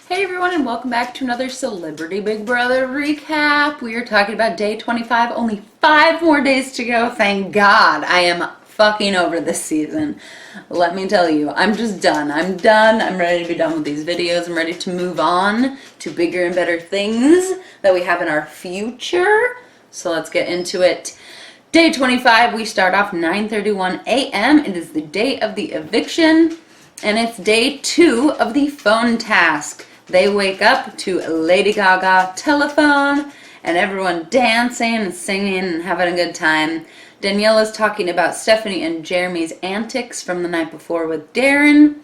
Hey everyone, and welcome back to another Celebrity Big Brother recap. We are talking about day 25, only 5 more days to go. Thank God. I am fucking over this season. Let me tell you, I'm just done. I'm done. I'm ready to be done with these videos. I'm ready to move on to bigger and better things that we have in our future. So let's get into it. Day 25, we start off 9:31 a.m. It is the day of the eviction, and it's day 2 of the phone task. They wake up to Lady Gaga telephone and everyone dancing and singing and having a good time. Daniela's talking about Stephanie and Jeremy's antics from the night before with Darren.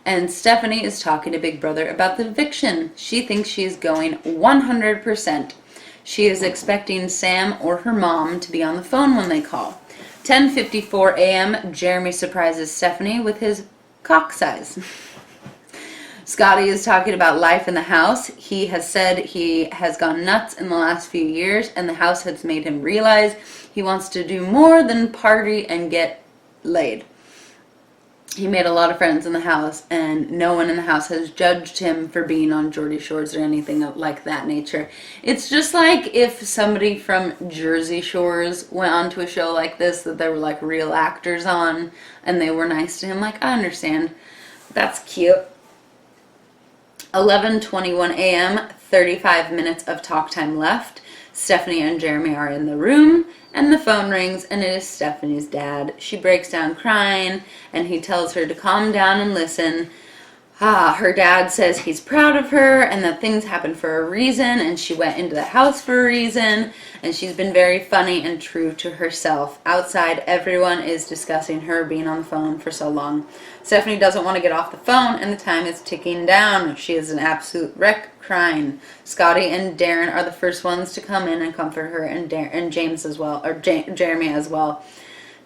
And Stephanie is talking to Big Brother about the eviction. She thinks she is going 100%. She is expecting Sam or her mom to be on the phone when they call. 10:54 a.m. Jeremy surprises Stephanie with his cock size. Scotty is talking about life in the house. He has said he has gone nuts in the last few years, and the house has made him realize he wants to do more than party and get laid. He made a lot of friends in the house, and no one in the house has judged him for being on Geordie Shores or anything like that nature. It's just like if somebody from Jersey Shores went onto a show like this that there were like real actors on, and they were nice to him. Like, I understand. That's cute. 11:21 a.m., 35 minutes of talk time left. Stephanie and Jeremy are in the room, and the phone rings, and it is Stephanie's dad. She breaks down crying, and he tells her to calm down and listen. Her dad says he's proud of her, and that things happen for a reason, and she went into the house for a reason, and she's been very funny and true to herself. Outside, everyone is discussing her being on the phone for so long. Stephanie doesn't want to get off the phone, and the time is ticking down. She is an absolute wreck, crying. Scotty and Darren are the first ones to come in and comfort her, and James as well, or Jeremy as well.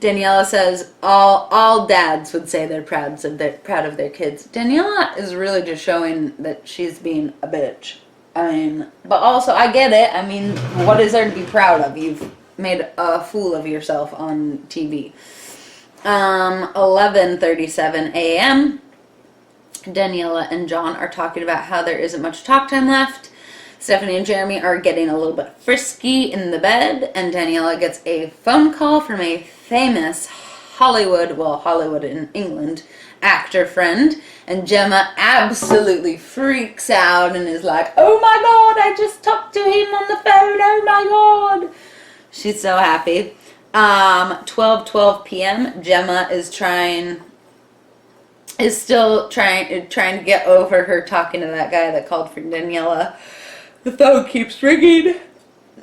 Daniela says all dads would say they're proud of their kids. Daniela is really just showing that she's being a bitch. I mean, but also I get it. I mean, what is there to be proud of? You've made a fool of yourself on TV. 11:37 a.m. Daniela and John are talking about how there isn't much talk time left. Stephanie and Jeremy are getting a little bit frisky in the bed, and Daniela gets a phone call from a famous Hollywood in England, actor friend, and Gemma absolutely freaks out and is like, "Oh my God, I just talked to him on the phone, oh my God." She's so happy. 12:12 p.m. Gemma is still trying to get over her talking to that guy that called for Daniela. The phone keeps ringing.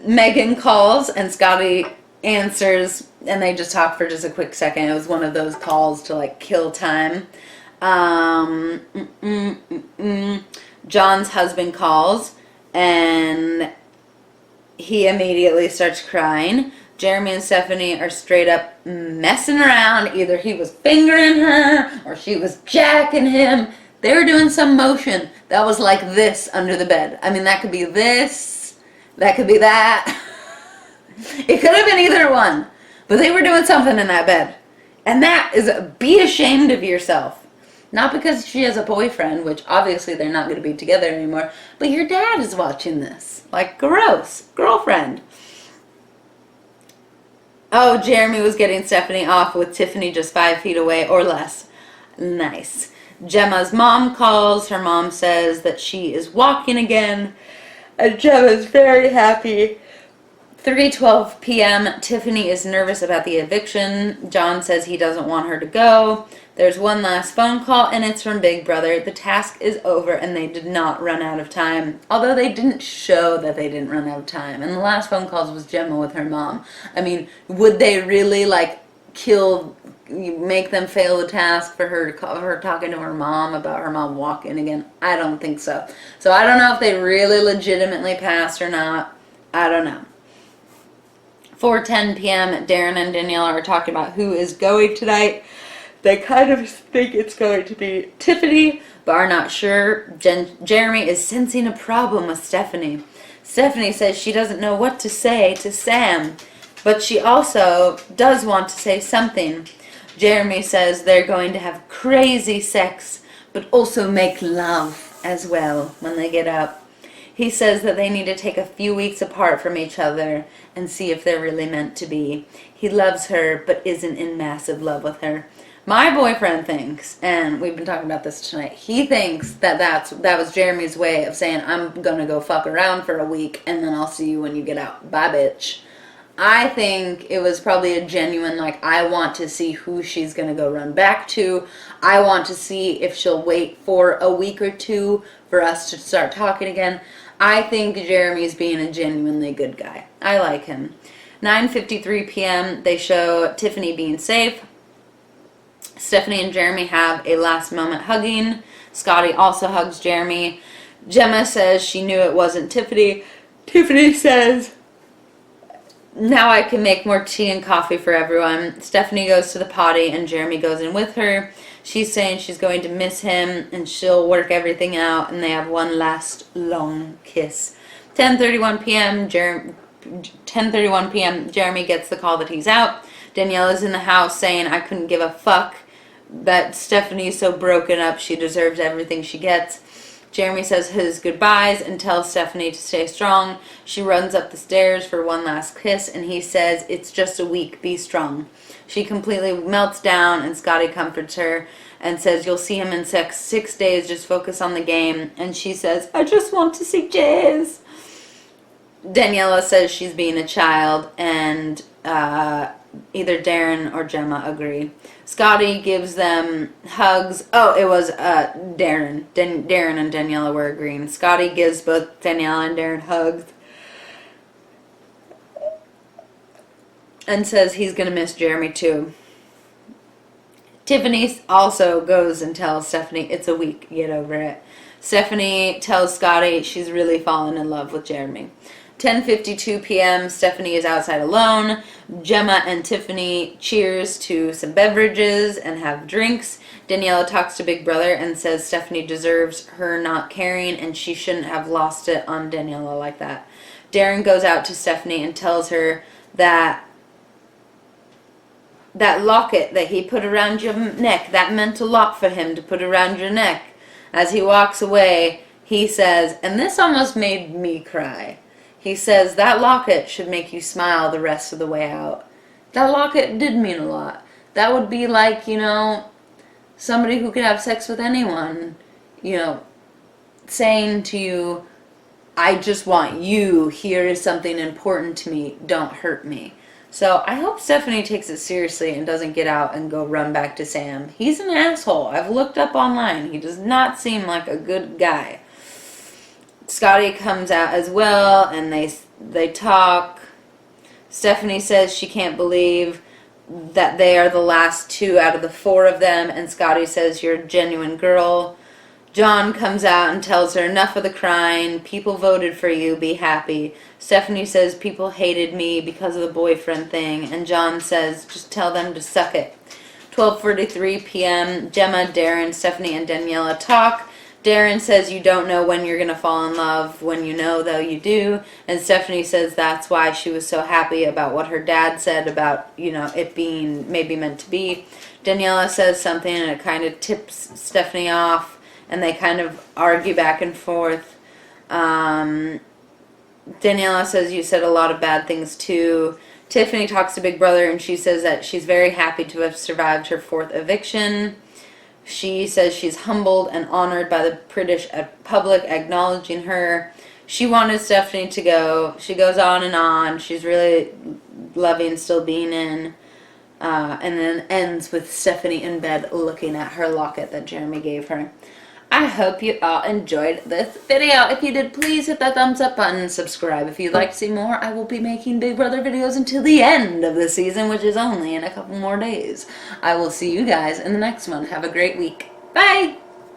Megan calls and Scotty answers, and they just talk for just a quick second. It was one of those calls to like kill time. John's husband calls, and he immediately starts crying. Jeremy and Stephanie are straight up messing around. Either he was fingering her or she was jacking him. They were doing some motion that was like this under the bed. I mean, that could be this, that could be that. It could have been either one. But they were doing something in that bed. And that is, be ashamed of yourself. Not because she has a boyfriend, which obviously they're not going to be together anymore, but your dad is watching this. Like, gross. Girlfriend. Oh, Jeremy was getting Stephanie off with Tiffany just 5 feet away or less. Nice. Gemma's mom calls. Her mom says that she is walking again, and Gemma's very happy. 3:12 p.m. Tiffany is nervous about the eviction. John says he doesn't want her to go. There's one last phone call, and it's from Big Brother. The task is over, and they did not run out of time. Although they didn't show that they didn't run out of time. And the last phone calls was Gemma with her mom. I mean, would they really, like, make them fail the task for her talking to her mom about her mom walking again? I don't think so. So I don't know if they really legitimately passed or not. I don't know. 4:10 p.m. Darren and Daniela are talking about who is going tonight. They kind of think it's going to be Tiffany, but are not sure. Jeremy is sensing a problem with Stephanie. Stephanie says she doesn't know what to say to Sam, but she also does want to say something. Jeremy says they're going to have crazy sex, but also make love. as well when they get up. He says that they need to take a few weeks apart from each other and see if they're really meant to be. He loves her, but isn't in massive love with her. My boyfriend thinks, and we've been talking about this tonight, he thinks that that was Jeremy's way of saying, I'm gonna go fuck around for a week and then I'll see you when you get out. Bye, bitch. I think it was probably a genuine, like, I want to see who she's going to go run back to. I want to see if she'll wait for a week or two for us to start talking again. I think Jeremy's being a genuinely good guy. I like him. 9:53 p.m., they show Tiffany being safe. Stephanie and Jeremy have a last moment hugging. Scotty also hugs Jeremy. Gemma says she knew it wasn't Tiffany. Tiffany says, now I can make more tea and coffee for everyone. Stephanie goes to the potty and Jeremy goes in with her. She's saying she's going to miss him and she'll work everything out, and they have one last long kiss. 10:31 p.m. Jeremy gets the call that he's out. Danielle is in the house saying, I couldn't give a fuck, that Stephanie's so broken up she deserves everything she gets. Jeremy says his goodbyes and tells Stephanie to stay strong. She runs up the stairs for one last kiss, and he says, it's just a week, be strong. She completely melts down, and Scotty comforts her and says, you'll see him in 6 days, just focus on the game. And she says, I just want to see Jazz. Daniela says she's being a child, and either Darren or Gemma agree. Scotty gives them hugs. Oh, it was Darren. Darren and Daniela were agreeing. Scotty gives both Daniela and Darren hugs and says he's going to miss Jeremy too. Tiffany also goes and tells Stephanie, it's a week, get over it. Stephanie tells Scotty she's really fallen in love with Jeremy. 10:52 p.m. Stephanie is outside alone. Gemma and Tiffany cheers to some beverages and have drinks. Daniela talks to Big Brother and says Stephanie deserves her not caring and she shouldn't have lost it on Daniela like that. Darren goes out to Stephanie and tells her that locket that he put around your neck, that meant a lot for him to put around your neck. As he walks away, he says, and this almost made me cry, he says, that locket should make you smile the rest of the way out. That locket did mean a lot. That would be like, somebody who could have sex with anyone, saying to you, I just want you, here is something important to me, don't hurt me. So I hope Stephanie takes it seriously and doesn't get out and go run back to Sam. He's an asshole. I've looked up online. He does not seem like a good guy. Scotty comes out as well, and they talk. Stephanie says she can't believe that they are the last 2 out of the 4 of them, and Scotty says, you're a genuine girl. John comes out and tells her, enough of the crying, people voted for you, be happy. Stephanie says, people hated me because of the boyfriend thing, and John says, just tell them to suck it. 12:43 p.m., Gemma, Darren, Stephanie, and Daniela talk. Darren says you don't know when you're going to fall in love. When you know, though, you do. And Stephanie says that's why she was so happy about what her dad said about, it being maybe meant to be. Daniela says something and it kind of tips Stephanie off. And they kind of argue back and forth. Daniela says you said a lot of bad things too. Tiffany talks to Big Brother and she says that she's very happy to have survived her 4th eviction. She says she's humbled and honored by the British public acknowledging her. She wanted Stephanie to go. She goes on and on. She's really loving still being in. And then ends with Stephanie in bed looking at her locket that Jeremy gave her. I hope you all enjoyed this video. If you did, please hit that thumbs up button and subscribe. If you'd like to see more, I will be making Big Brother videos until the end of the season, which is only in a couple more days. I will see you guys in the next one. Have a great week. Bye!